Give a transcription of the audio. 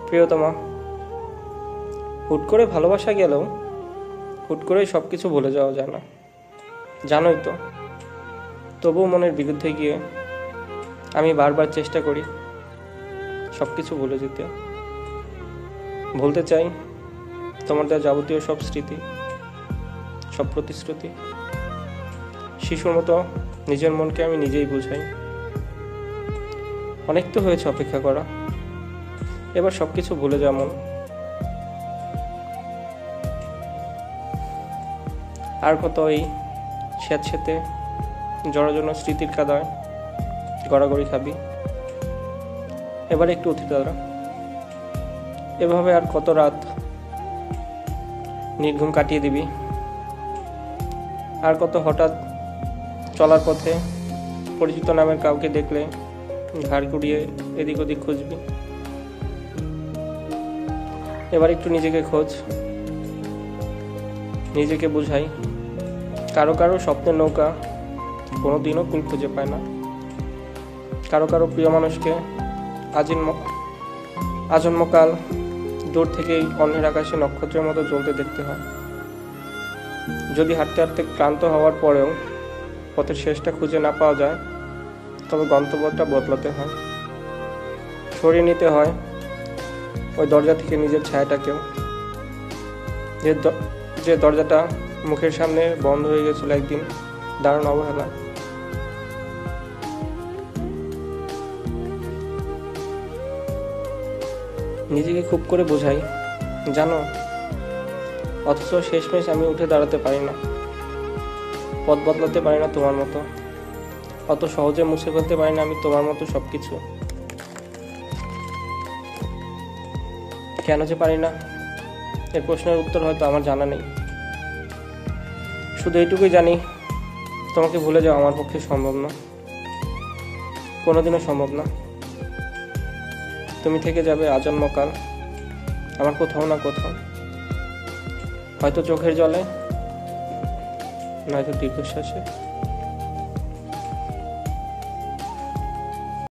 প্রিয়তমা, হুট করে ভালোবাসা গেলেও হুট করেই সব কিছু ভুলে যাওয়া যায় না, জানোই তো। তবুও মনের বিরুদ্ধে গিয়ে আমি বারবার চেষ্টা করি সব কিছু ভুলে যেতে। ভুলতে চাই তোমার দেওয়া যাবতীয় সব স্মৃতি, সব প্রতিশ্রুতি। শিশুর মতো নিজের মনকে আমি নিজেই বুঝাই। অনেক তো হয়েছে অপেক্ষা করা, এবার সবকিছু ভুলে যাও মন। আর কত এই স্যাঁতসেঁতে জড়জন্য স্মৃতির কাদায় গড়াগড়ি খাবি। এবার একটু অতীত দাঁড়া। এভাবে আর কত রাত নির্ঘুম কাটিয়ে দিবি। আর কত হঠাৎ চলার পথে পরিচিত নামের কাউকে দেখলে ঘাড় কুড়িয়ে এদিক ওদিক খুঁজবি। এবার একটু নিজেকে খোঁজ, নিজেকে বুঝাই। কারো কারো স্বপ্নের নৌকা কোনোদিনও কুল খুঁজে পায় না। কারো কারো প্রিয় মানুষকে আজন্মকাল দূর থেকেই অন্যের আকাশে নক্ষত্রের মতো জ্বলতে দেখতে হয়। যদি হাঁটতে হাঁটতে ক্লান্ত হওয়ার পরেও পথের শেষটা খুঁজে না পাওয়া যায়, তবে গন্তব্যটা বদলাতে হয়। সরিয়ে নিতে হয় ওই দরজা থেকে নিজের ছায়াটাকেও, যে দরজাটা মুখের সামনে বন্ধ হয়ে গেছিল একদিন দারুণ অবহেলা। নিজেকে খুব করে বোঝাই, জানো, অথচ শেষমেশ আমি উঠে দাঁড়াতে পারি না, পথ বদলাতে পারি না তোমার মতো, অত সহজে মুছে ফেলতে পারি না আমি তোমার মতো সবকিছু। কেন যে পারি না, এর প্রশ্নের উত্তর হয়তো আমার জানা নেই। শুধু এইটুকুই জানি, তোমাকে ভুলে যাওয়া আমার পক্ষে সম্ভব না, কোনোদিনও সম্ভব না। তুমি থেকে যাবে আজন্মকাল আমার কোথাও না কোথাও, হয়তো চোখের জলে, নয়তো দীর্ঘশ্বাসে।